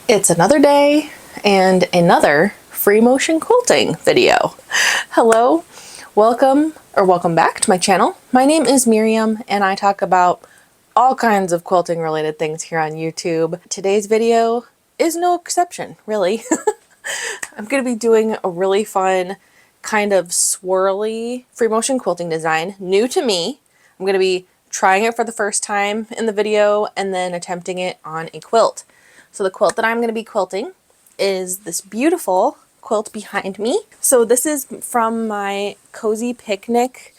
It's another day and another free motion quilting video. Hello, welcome back to my channel. My name is Miriam and I talk about all kinds of quilting related things here on YouTube. Today's video is no exception, really. I'm going to be doing a really fun kind of swirly free motion quilting design, new to me. I'm going to be trying it for the first time in the video and then attempting it on a quilt. So the quilt that I'm going to be quilting is this beautiful quilt behind me. So this is from my Cozy Picnic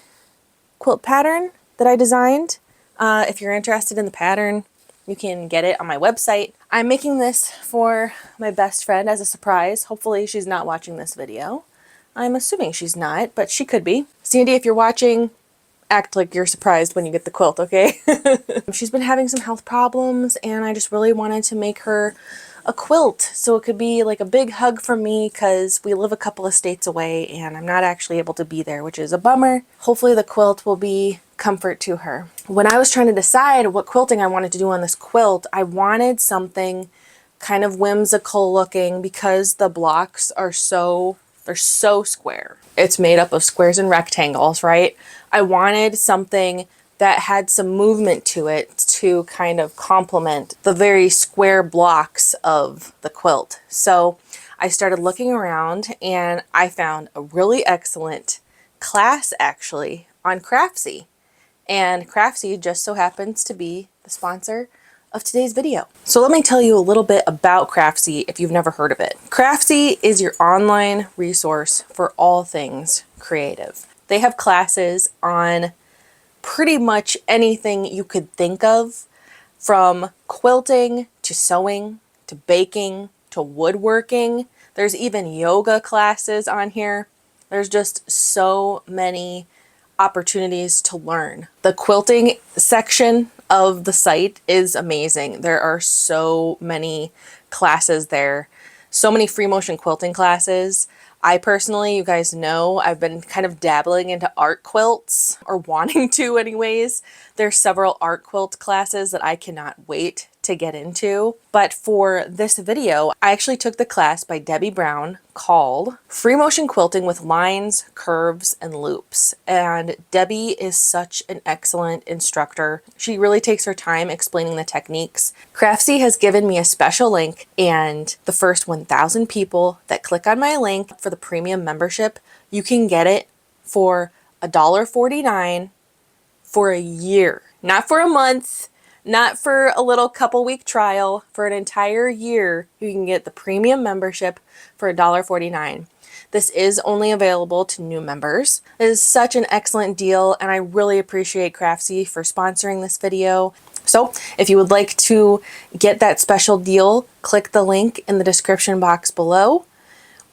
quilt pattern that I designed. If you're interested in the pattern, you can get it on my website. I'm making this for my best friend as a surprise. Hopefully she's not watching this video. I'm assuming she's not, but she could be. Sandy, if you're watching, act like you're surprised when you get the quilt, okay? She's been having some health problems and I just really wanted to make her a quilt so it could be like a big hug from me because we live a couple of states away and I'm not actually able to be there, which is a bummer. Hopefully the quilt will be comfort to her. When I was trying to decide what quilting I wanted to do on this quilt, I wanted something kind of whimsical looking because the blocks are they're so square. It's made up of squares and rectangles, right? I wanted something that had some movement to it to kind of complement the very square blocks of the quilt. So I started looking around and I found a really excellent class actually on Craftsy. And Craftsy just so happens to be the sponsor of today's video. So let me tell you a little bit about Craftsy if you've never heard of it. Craftsy is your online resource for all things creative. They have classes on pretty much anything you could think of, from quilting to sewing to baking to woodworking. There's even yoga classes on here. There's just so many opportunities to learn. The quilting section of the site is amazing. There are so many classes there, so many free motion quilting classes. I personally, you guys know, I've been kind of dabbling into art quilts, or wanting to anyways. There's several art quilt classes that I cannot wait to get into. But for this video, I actually took the class by Debbie Brown called Free Motion Quilting with Lines, Curves, and Loops. And Debbie is such an excellent instructor. She really takes her time explaining the techniques. Craftsy has given me a special link, and the first 1,000 people that click on my link for the premium membership, you can get it for $1.49 for a year. Not for a month, not for a little couple week trial. For an entire year, you can get the premium membership for $1.49. This is only available to new members. It is such an excellent deal, and I really appreciate Craftsy for sponsoring this video. So if you would like to get that special deal, click the link in the description box below,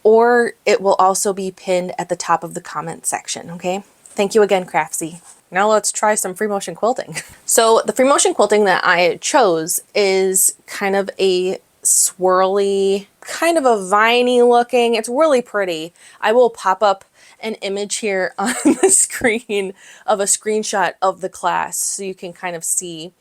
or it will also be pinned at the top of the comment section, okay? Thank you again, Craftsy. Now let's try some free motion quilting. So the free motion quilting that I chose is kind of a swirly, kind of a viney looking. It's really pretty. I will pop up an image here on the screen of a screenshot of the class so you can kind of see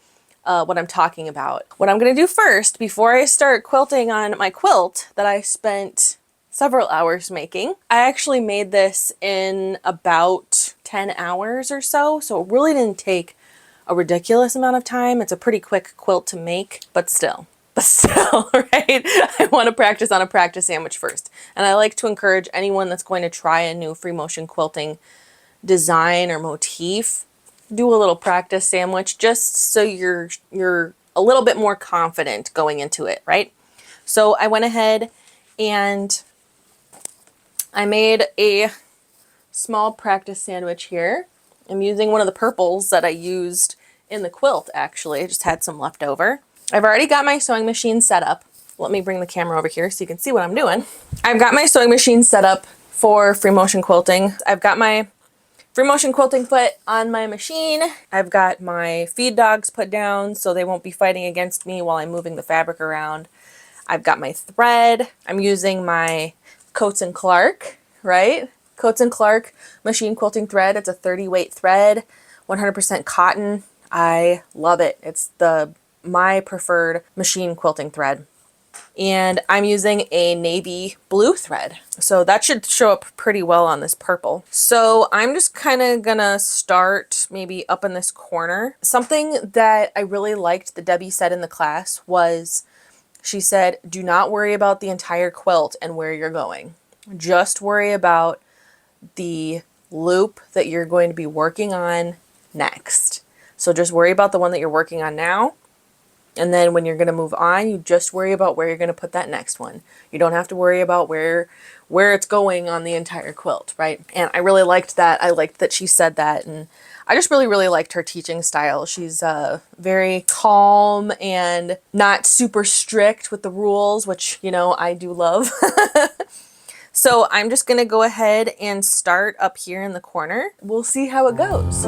what I'm talking about. What I'm going to do first, before I start quilting on my quilt that I spent several hours making. I actually made this in about 10 hours or so, so it really didn't take a ridiculous amount of time. It's a pretty quick quilt to make, but still, right? I want to practice on a practice sandwich first. And I like to encourage anyone that's going to try a new free motion quilting design or motif, do a little practice sandwich just so you're a little bit more confident going into it, right? So I went ahead and I made a small practice sandwich here. I'm using one of the purples that I used in the quilt, actually. I just had some left over. I've already got my sewing machine set up. Let me bring the camera over here so you can see what I'm doing. I've got my sewing machine set up for free motion quilting. I've got my free motion quilting foot on my machine. I've got my feed dogs put down so they won't be fighting against me while I'm moving the fabric around. I've got my thread. I'm using my Coats & Clark, right? Coats & Clark machine quilting thread. It's a 30 weight thread, 100% cotton. I love it. It's my preferred machine quilting thread. and I'm using a navy blue thread. So that should show up pretty well on this purple. So I'm just kind of gonna start maybe up in this corner. Something that I really liked that Debbie said in the class was, she said, do not worry about the entire quilt and where you're going. Just worry about the loop that you're going to be working on next. So just worry about the one that you're working on now. And then when you're going to move on, you just worry about where you're going to put that next one. You don't have to worry about where it's going on the entire quilt, right? And I really liked that. I liked that she said that. And I just really, really liked her teaching style. She's very calm and not super strict with the rules, which, you know, I do love. So I'm just going to go ahead and start up here in the corner. We'll see how it goes.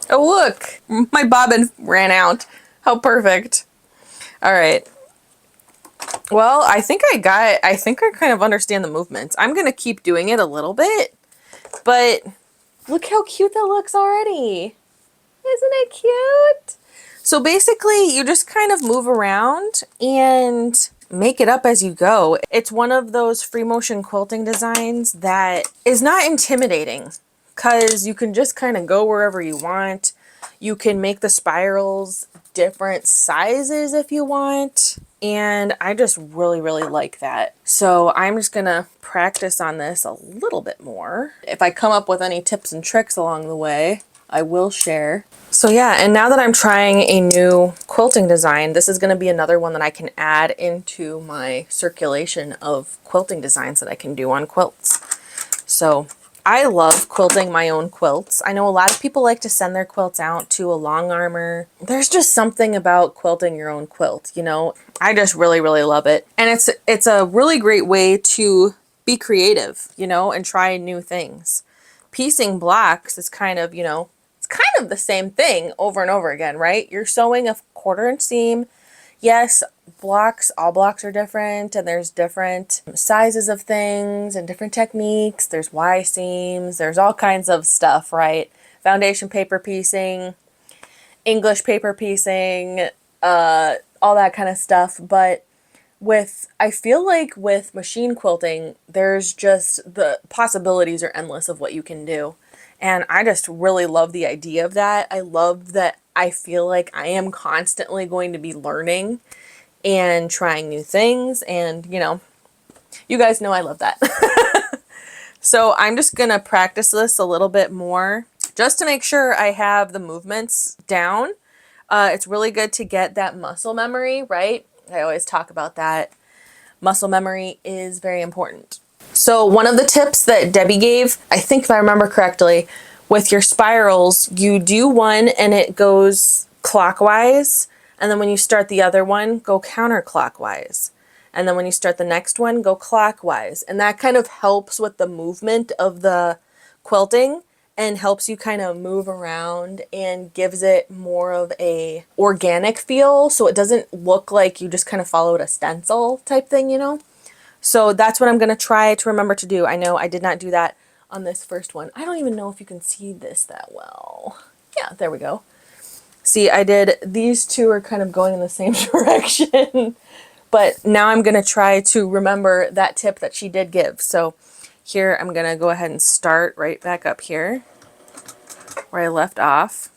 Oh, look, my bobbin ran out. How perfect. All right. Well, I think I kind of understand the movements. I'm going to keep doing it a little bit, but look how cute that looks already. Isn't it cute? So basically, you just kind of move around and make it up as you go. It's one of those free motion quilting designs that is not intimidating because you can just kind of go wherever you want. You can make the spirals different sizes if you want. And I just really, really like that. So I'm just gonna practice on this a little bit more. If I come up with any tips and tricks along the way, I will share. So yeah, and now that I'm trying a new quilting design, this is gonna be another one that I can add into my circulation of quilting designs that I can do on quilts. So I love quilting my own quilts. I know a lot of people like to send their quilts out to a long armor. There's just something about quilting your own quilt, you know? I just really, really love it. And it's a really great way to be creative, you know, and try new things. Piecing blocks is kind of, you know, it's kind of the same thing over and over again, right? You're sewing a 1/4 inch seam. Yes, all blocks are different, and there's different sizes of things and different techniques. There's Y seams, there's all kinds of stuff, right? Foundation paper piecing, English paper piecing, all that kind of stuff. But I feel like with machine quilting, there's just, the possibilities are endless of what you can do. And I just really love the idea of that. I love that I feel like I am constantly going to be learning and trying new things. And, you know, you guys know I love that. So I'm just going to practice this a little bit more just to make sure I have the movements down. It's really good to get that muscle memory, right? I always talk about that. Muscle memory is very important. So one of the tips that Debbie gave, I think if I remember correctly, with your spirals, you do one and it goes clockwise. And then when you start the other one, go counterclockwise. And then when you start the next one, go clockwise. And that kind of helps with the movement of the quilting and helps you kind of move around and gives it more of a organic feel. So it doesn't look like you just kind of followed a stencil type thing, you know? So that's what I'm going to try to remember to do. I know I did not do that on this first one. I don't even know if you can see this that well. Yeah, there we go. See, I did, these two are kind of going in the same direction. But now I'm going to try to remember that tip that she did give. So here I'm going to go ahead and start right back up here where I left off.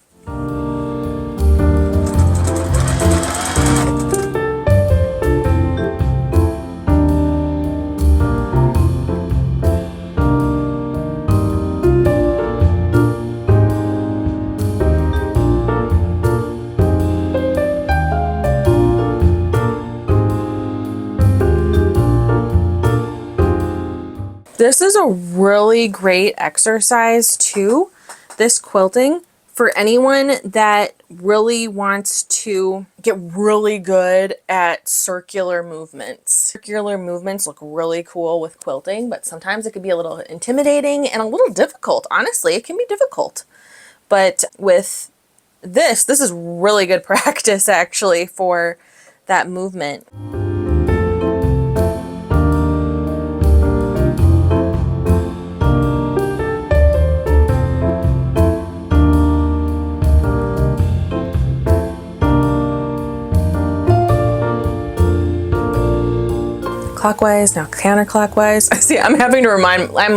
This is a really great exercise too, this quilting, for anyone that really wants to get really good at circular movements. Circular movements look really cool with quilting, but sometimes it can be a little intimidating and a little difficult. Honestly, it can be difficult. But with this is really good practice actually for that movement. Clockwise, now counterclockwise. See, I'm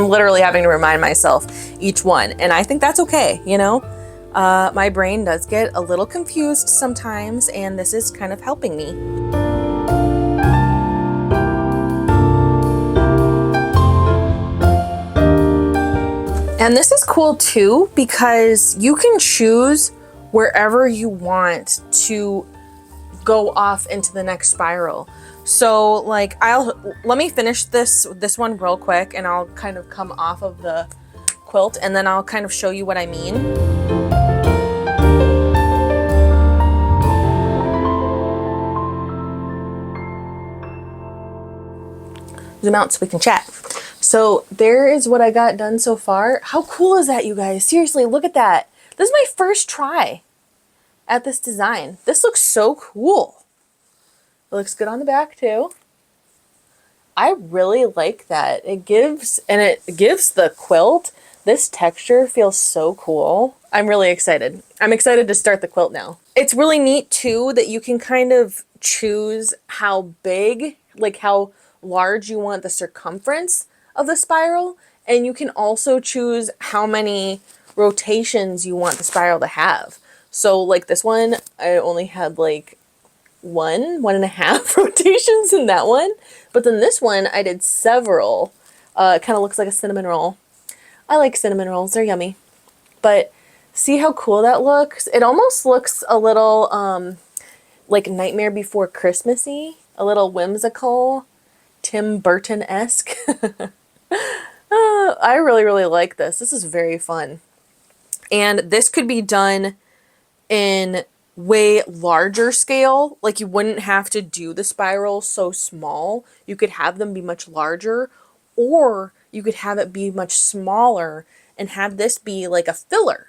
literally having to remind myself each one, and I think that's okay, you know? My brain does get a little confused sometimes, and this is kind of helping me. And this is cool too, because you can choose wherever you want to go off into the next spiral. So like let me finish this one real quick, and I'll kind of come off of the quilt, and then I'll kind of show you what I mean. Zoom out so we can chat. So there is what I got done so far. How cool is that, you guys? Seriously, look at that. This is my first try at this design. This looks so cool. It looks good on the back too. I really like that. It gives the quilt, this texture feels so cool. I'm really excited. I'm excited to start the quilt now. It's really neat too that you can kind of choose how big, like how large you want the circumference of the spiral, and you can also choose how many rotations you want the spiral to have. So like this one, I only had like 1.5 rotations in that one, but then this one I did several. It kind of looks like a cinnamon roll. I like cinnamon rolls, they're yummy. But see how cool that looks? It almost looks a little like Nightmare Before Christmassy, a little whimsical, Tim Burton-esque. I really, really like this. This is very fun. And this could be done in way larger scale. Like you wouldn't have to do the spirals so small. You could have them be much larger, or you could have it be much smaller and have this be like a filler.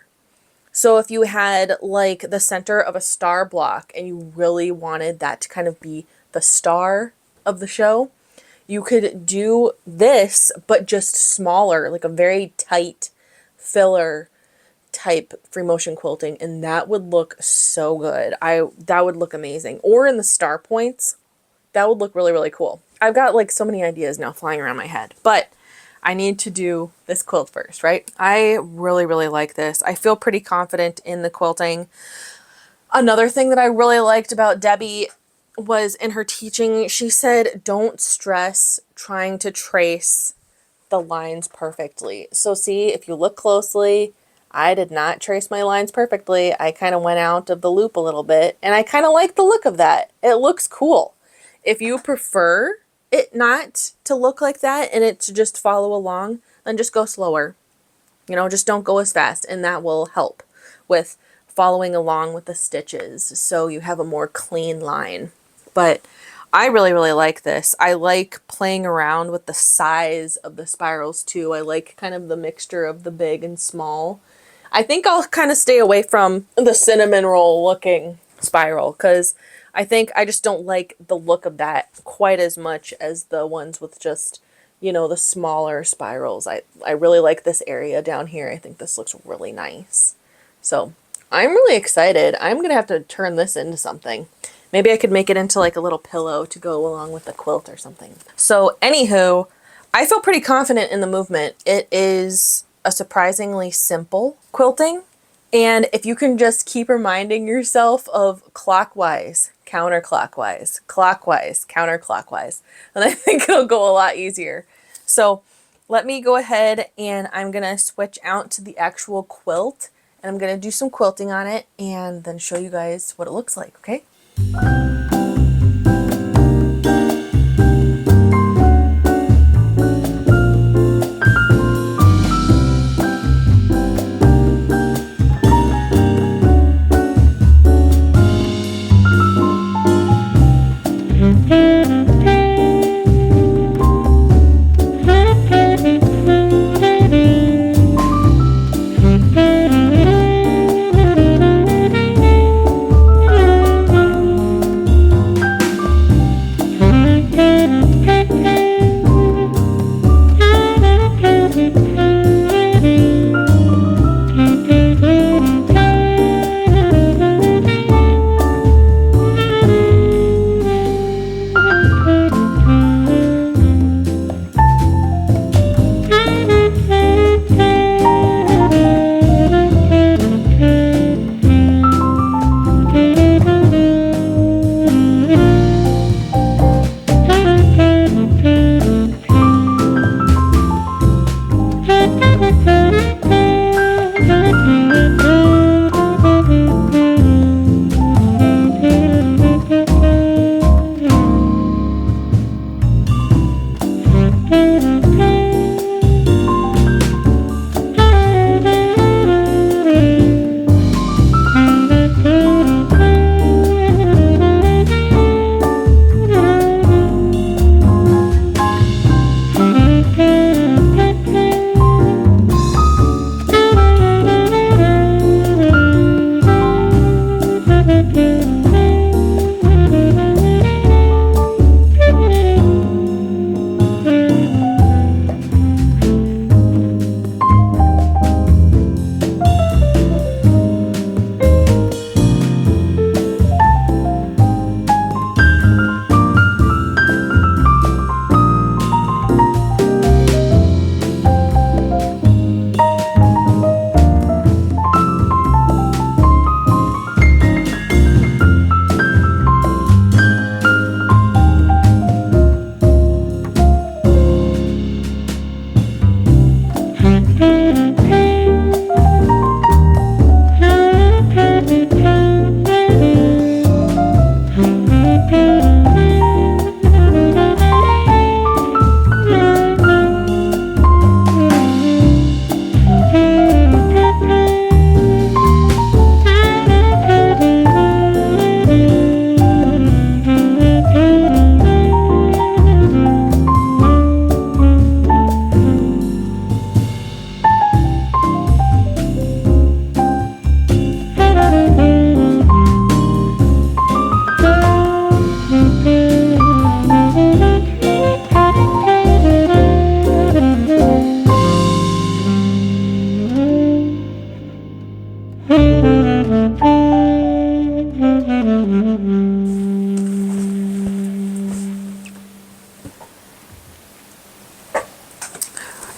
So if you had like the center of a star block and you really wanted that to kind of be the star of the show, you could do this, but just smaller, like a very tight filler type free motion quilting, and that would look so good. That would look amazing. Or in the star points, that would look really, really cool. I've got like so many ideas now flying around my head, but I need to do this quilt first, right? I really, really like this. I feel pretty confident in the quilting. Another thing that I really liked about Debbie was in her teaching, she said, don't stress trying to trace the lines perfectly. So see, if you look closely, I did not trace my lines perfectly. I kind of went out of the loop a little bit, and I kind of like the look of that. It looks cool. If you prefer it not to look like that and it to just follow along, then just go slower. You know, just don't go as fast, and that will help with following along with the stitches so you have a more clean line. But I really, really like this. I like playing around with the size of the spirals too. I like kind of the mixture of the big and small. I think I'll kind of stay away from the cinnamon roll looking spiral because I think I just don't like the look of that quite as much as the ones with just, you know, the smaller spirals. I really like this area down here. I think this looks really nice. So I'm really excited. I'm going to have to turn this into something. Maybe I could make it into like a little pillow to go along with the quilt or something. So anywho, I feel pretty confident in the movement. It is a surprisingly simple quilting. And if you can just keep reminding yourself of clockwise, counterclockwise, clockwise, counterclockwise, then I think it'll go a lot easier. So let me go ahead and I'm going to switch out to the actual quilt, and I'm going to do some quilting on it and then show you guys what it looks like, okay?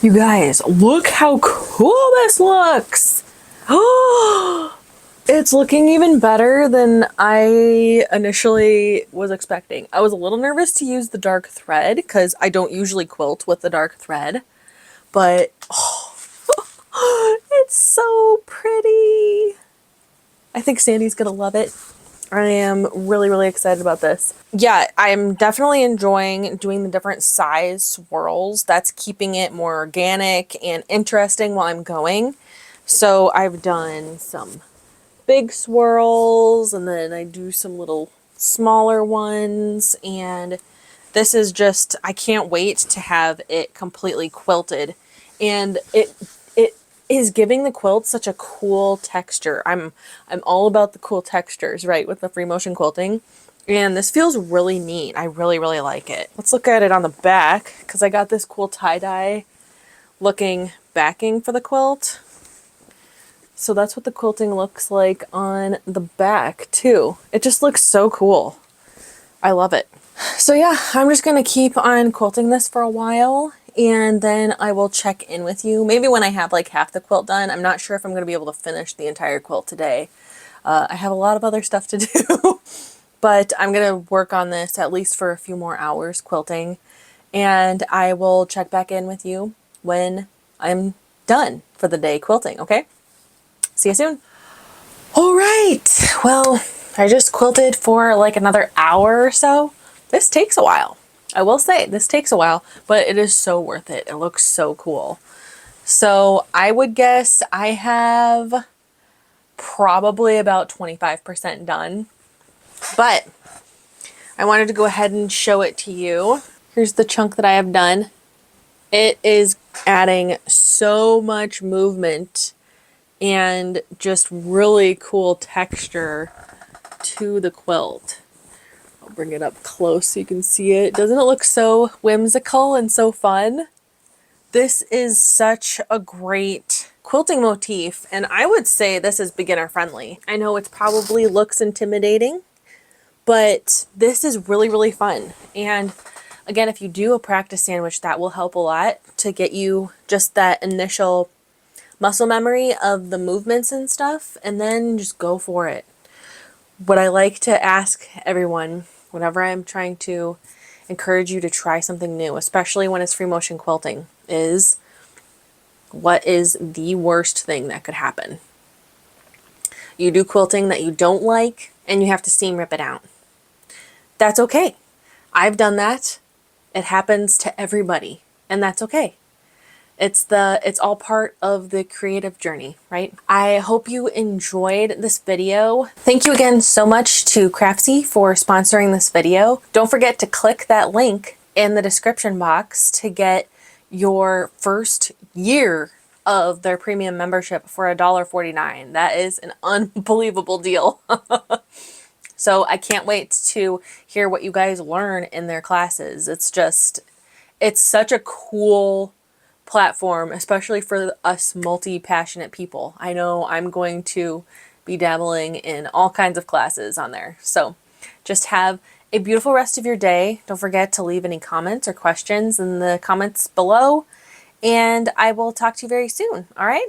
You guys, look how cool this looks. Oh, it's looking even better than I initially was expecting. I was a little nervous to use the dark thread because I don't usually quilt with the dark thread, but oh, it's so pretty. I think Sandy's gonna love it. I am really, really excited about this. Yeah, I'm definitely enjoying doing the different size swirls. That's keeping it more organic and interesting while I'm going. So I've done some big swirls and then I do some little smaller ones. And this is just, I can't wait to have it completely quilted. And it is giving the quilt such a cool texture. I'm all about the cool textures, right, with the free motion quilting. And this feels really neat. I really, really like it. Let's look at it on the back because I got this cool tie-dye looking backing for the quilt. So that's what the quilting looks like on the back too. It just looks so cool. I love it. So yeah, I'm just going to keep on quilting this for a while. And then I will check in with you. Maybe when I have like half the quilt done. I'm not sure if I'm going to be able to finish the entire quilt today. I have a lot of other stuff to do. But I'm going to work on this at least for a few more hours quilting. And I will check back in with you when I'm done for the day quilting, okay? See you soon. All right. Well, I just quilted for like another hour or so. This takes a while. I will say this takes a while, but it is so worth it. It looks so cool. So I would guess I have probably about 25% done, but I wanted to go ahead and show it to you. Here's the chunk that I have done. It is adding so much movement and just really cool texture to the quilt. I'll bring it up close so you can see it. Doesn't it look so whimsical and so fun? This is such a great quilting motif, and I would say this is beginner friendly. I know it probably looks intimidating, but this is really, really fun. And again, if you do a practice sandwich, that will help a lot to get you just that initial muscle memory of the movements and stuff, and then just go for it. What I like to ask everyone whenever I'm trying to encourage you to try something new, especially when it's free motion quilting, is what is the worst thing that could happen? You do quilting that you don't like and you have to seam rip it out. That's okay. I've done that. It happens to everybody, and that's okay. It's all part of the creative journey, right? I hope you enjoyed this video. Thank you again so much to Craftsy for sponsoring this video. Don't forget to click that link in the description box to get your first year of their premium membership for $1.49. That is an unbelievable deal. So I can't wait to hear what you guys learn in their classes. It's such a cool platform, especially for us multi-passionate people. I know I'm going to be dabbling in all kinds of classes on there. So just have a beautiful rest of your day. Don't forget to leave any comments or questions in the comments below, and I will talk to you very soon. All right?